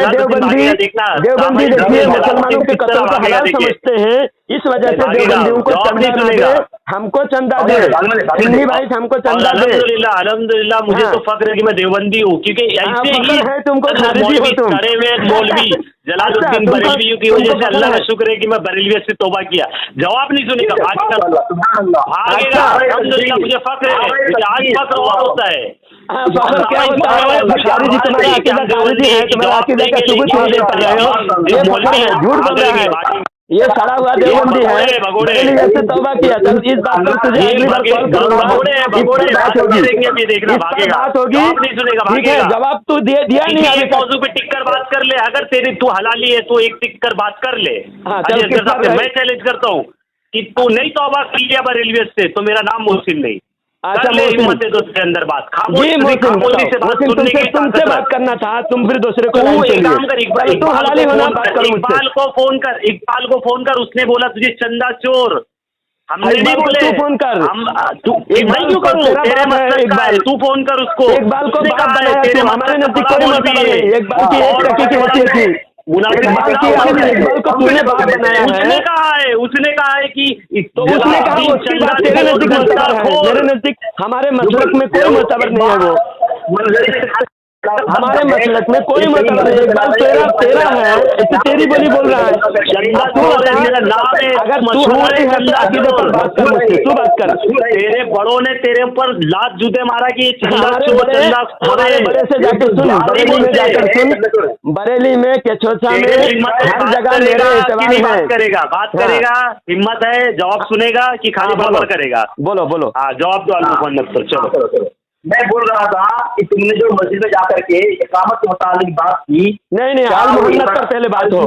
देवबंदी देखिए मुसलमानों के कत्ल को हलाल समझते हैं, इस वजह से देवबंदियों को चंदा न दे, हमको चंदा दे। सुन्नी भाई हमको चंदा दे। अल्हम्दुलिल्लाह मुझे तो फख्र है कि मैं देवबंदी हूँ, क्योंकि ऐसे ही है तुमको खारिजी हो तुम। मौलवी जलालुद्दीन बरेलवी की वजह से अल्लाह का शुक्र है कि मैं बरेलवी से तौबा किया। जवाब नहीं सुनेगा, भागेगा। अल्हम्दुलिल्लाह मुझे फख्र है, आज फख्र और होता है। फख्र क्या होता है? खारिजी तुम्हारा अकीदा खारिजी है, तुम्हारा अकीदा का सबूत नहीं दे पा रहे हो, ये फख्र है, झूठ बोल रहा है। ये सड़ा हुआ देवबंदी है, जैसे तौबा किया। चल इस बात पर तुझे अगली बार कॉल करूंगा, बात होगी, बात होगी, ठीक है। जवाब तू दिया नहीं, अभी मौजू पे टिक कर बात कर ले। अगर तेरी तू हलाली है तो एक टिक कर बात कर ले। मैं चैलेंज करता हूँ कि तू नहीं तौबा कर लिया बरेलवी से तो मेरा नाम मोहसिन नहीं। अच्छा हिम्मत है तो उसके अंदर बात तुमसे बात करना था, तुम फिर दूसरे को तुम हलाली होना बात करो। इकबाल को फोन कर, उसने बोला तुझे चंदा चोर। हमने नहीं बोले, तू फोन कर। मैं क्यों करूं? तेरे मतलब इकबाल, तू फोन कर उसको। इकबाल को बात बनाया, तेरे हमारे नजदीक कोई मतलब नहीं। इकबाल की एक टकी की हैसियत थी। इकबाल को तूने बात बनाया है। उसने कहा है कि तो उसने कहा उसकी बात तेरे नजदीक मुतबर है, मेरे नजदीक हमारे मसलक में कोई मुतबर नहीं है वो। हमारे मसलक में कोई मतलब नहीं। एक बात तेरा है, इससे तेरी बोली बोल रहा है। तू अगर तू हमारे अकीदे पर बात कर, मुझसे तू बात कर। तेरे बड़ों ने तेरे ऊपर लात जूते मारा कि हमारे बड़े से जाके सुन, बरेली में जाकर सुन, बरेली में केचोचा में हर जगह मेरे एतबार है। बात करेगा, हिम्मत है, जवाब सुनेगा कि खाली बराबर करेगा। बोलो बोलो। हाँ, जवाब दो मोहम्मद पर। चलो, मैं बोल रहा था कि तुमने जो मस्जिद में जाकर के इकामत के मुताबिक बात की। नहीं, अल मोहम्मद पर पहले बात हो।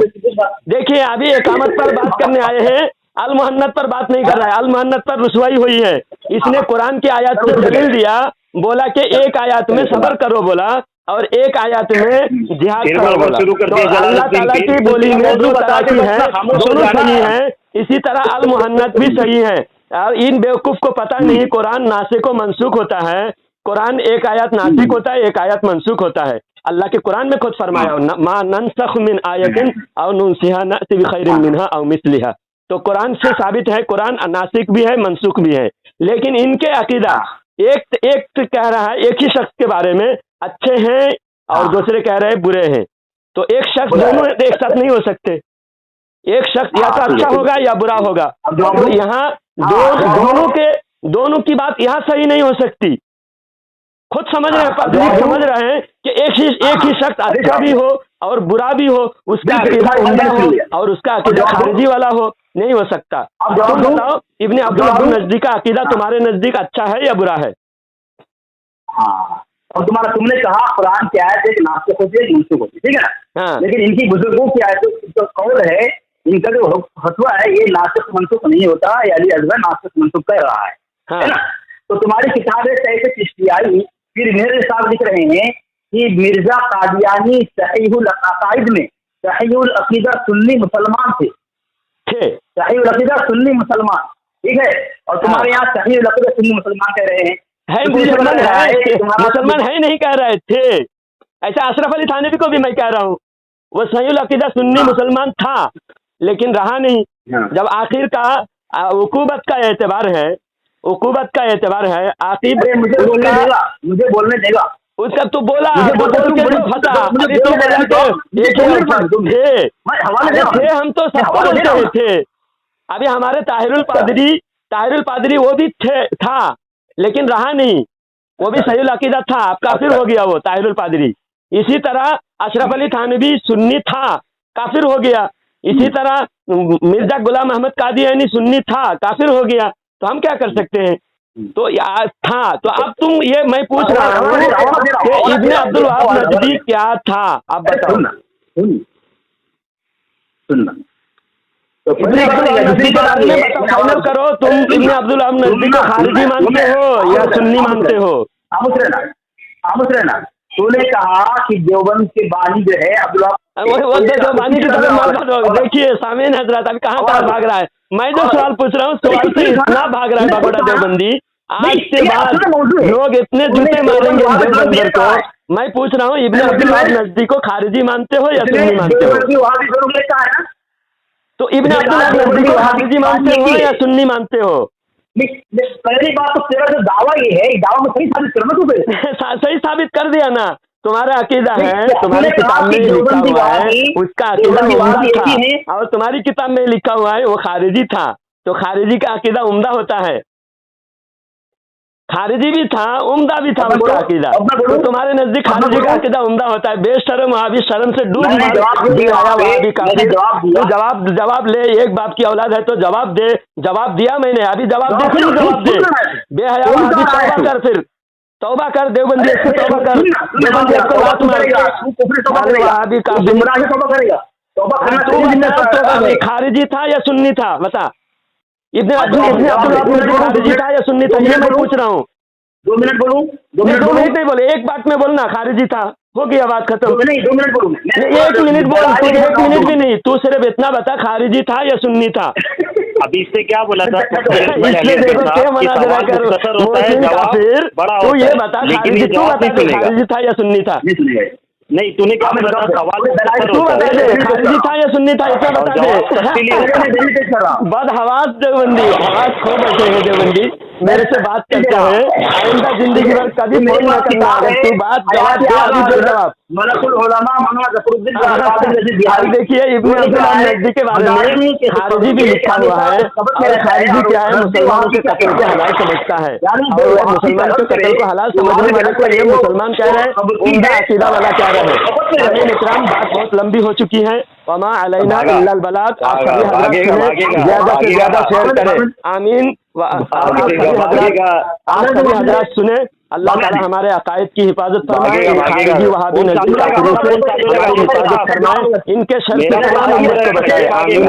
देखिए, अभी इकामत पर बात करने आए हैं, अल मोहम्मद पर बात नहीं कर रहा है। अल मोहम्मद पर रुसवाई हुई है। इसने कुरान की आयत से दलील दिया, बोला कि एक आयत में सब्र करो बोला, और एक आयत में जिहाद करो बोला। तो अल्लाह ताला की बोली में दो तरह की है, दोनों सही है। इसी तरह अल मोहम्मद भी सही है। और इन बेवकूफ़ को पता नहीं कुरान नासिक व मनसूख होता है। कुरान एक आयत नासिक होता है, एक आयत मनसूख होता है। अल्लाह के कुरान में खुद फरमाया, मा ननसख मिन आयतिन औ नुनसिहा नअति बिखैरिन मिनहा औ मिस्लिहा। तो कुरान से साबित है, कुरान नासिक भी है, मनसूख भी है। लेकिन इनके अकीदा एक कह रहा है एक ही शख्स के बारे में अच्छे हैं और दूसरे कह रहे हैं बुरे हैं। तो एक शख्स दोनों एक साथ नहीं हो सकते। एक शख्स या तो अच्छा होगा या बुरा होगा। तो यहाँ दोनों की बात यहाँ सही नहीं हो सकती। खुद समझ रहे हैं, पब्लिक समझ रहे हैं कि एक ही शख्स अच्छा भी हो और बुरा भी हो, उसका अकीदा उम्दा हो और उसका अकीदा खारिजी वाला हो, नहीं हो सकता। तुम बताओ, इब्ने अब्दुल वहाब नजदी का अकीदा तुम्हारे नजदीक अच्छा है या बुरा है? हाँ, और तुमने कहा कुरान की आयत है कि नासिक होती है, मनसूख होती है, ठीक है ना? हाँ। लेकिन इनकी बुजुर्गों की आयत जो कौल है, इनका जो फतवा है, ये नासिक मनसूख नहीं होता, यानी अजहर नासिक मनसूख कर रहा है, है ना? तो तुम्हारी किताबें कैसे चिश्तियाई फिर मेरे साथ लिख रहे हैं कि मिर्जा कादियानी सहीहुल अकाइद में सहीहुल अकीदा सुन्नी मुसलमान थे। सहीहुल अकीदा सुन्नी मुसलमान, ठीक है? और तुम्हारे यहाँ सहीहुल अकीदा सुन्नी मुसलमान कह रहे हैं। मुसलमान है नहीं कह रहे थे। ऐसा अशरफ अली थानवी को भी मैं कह रहा हूँ, वो सहीहुल अकीदा सुन्नी मुसलमान था लेकिन रहा नहीं। जब आखिर का उकूबत का एतबार है, उकूबत का एतबार है, आखिर मुझे बोलने देगा उसका तू बोला फंसा। अभी तो बोला थे हम तो सबको बोलते थे। अभी हमारे ताहिरुल पादरी वो भी था लेकिन रहा नहीं, वो भी सहीहुल अकीदा था, अब काफिर हो गया वो ताहिरुल पादरी। इसी तरह अशरफ अली थानवी सुन्नी था, काफिर हो गया। इसी तरह मिर्जा गुलाम अहमद कादियानी सुन्नी था, काफिर हो गया। तो हम क्या कर सकते हैं? तो था तो अब तुम ये मैं पूछ रहा हूँ कि इब्ने अब्दुल वहाब नजदी क्या था, आप बताओ। सुनना तो इब्ने अब्दुल वहाब नजदी के बारे में बताओ, फाइनल करो। तुम इब्ने अब्दुल वहाब नजदी को खारिजी मानते हो या सुन्नी मानते हो? आमुस रहना तूने कहा कि देवबंद के बानी जो है अब्दुल बानी की तरफ मत भागो। देखिए सामीन हजरत अभी कहाँ भाग रहा है। मैं जो सवाल पूछ रहा हूँ, सवाल से इतना भाग रहा है बगोड़ा देवबंदी। आज से बाद लोग इतने जूते मारेंगे देवबंदर को। मैं पूछ रहा हूँ, इब्ने अब्दुल वहाब नजदी को खारिजी मानते हो या सुन्नी मानते हो? तो इब्ने अब्दुल वहाब नजदी को खारिजी मानते हो या सुन्नी मानते हो? पहली बात तो तेरा जो दावा ये है, दावा में सही साबित करना तू सही साबित कर दिया ना। तुम्हारा अकीदा है, तुम्हारी किताब में लिखा हुआ है उसका अकीदा उम्दा था, और तुम्हारी किताब में लिखा हुआ है वो खारिजी था। तो खारिजी का अकीदा उम्दा होता है, खारिजी भी था, उम्दा भी था उसका अकीदा। तो तुम्हारे नजदीक खारिजी का अकीदा उम्दा होता है। बेशरम वहाबी शर्म से डूब जवाब ले। एक बाप की औलाद है तो जवाब दे। जवाब दिया मैंने, अभी जवाब दे, फिर जवाब दे। बेहया वहाबी तौबा कर, फिर तौबा कर। देवबंदी इसको तौबा कर, देवबंदी इसको बात मार। वहाबी का खारिजी था या सुन्नी था बता। इब्ने अब्दुल वहाब नजदी खारिजी था या सुन्नी था, ये मैं पूछ रहा हूँ। 2 मिनट बोलूं? 2 मिनट नहीं बोले, एक बात में बोलना। खारिजी था, हो गया बात खत्म। 2 मिनट बोलूं? 1 मिनट बोल, 1 मिनट भी नहीं। तू सिर्फ इतना बता, खारिजी था या सुन्नी था? अभी इससे क्या बोला था? इसलिए देखो क्या मना करो, तू ये बता खारिजी, तू बता खारिजी था या सुन्नी था? नहीं, तूने क्या बोला था? सवाल तू बता दे, खारिजी था या सुन्नी था, इतना बता दे। बद हवास देवबंदी, हवास खो बैठे हैं देवबंदी। मेरे से बात करते हैं, आइंदा जिंदगी भर कभी फोन न करना। अगर तू बात जवाब दे, अभी दे जवाब। अब देखिए इब्न अब्दुल नजदी के बारे में खारिजी भी लिखा हुआ है, और खारिजी क्या है, मुसलमानों के कत्ल को हलाल समझता है, और मुसलमान के कत्ल को हलाल समझने वाले को ये मुसलमान कह रहे हैं, उम्दा अकीदा वाला कह रहे हैं। इकराम, बात बहुत लंबी हो चुकी है। वमा अलैना इल्लल बलाग। आप सभी हजरात सुने, ज्यादा से ज्यादा शेयर करें, आमीन। आप सभी हजरात सुने, अल्लाह ताला हमारे अकायद की हिफाजत फरमाए, खारिजी वहाबी नजदीक काफिरों से हमारी हिफाजत फरमाए, इनके शर से तमाम उम्मत को बचाए। आमीन।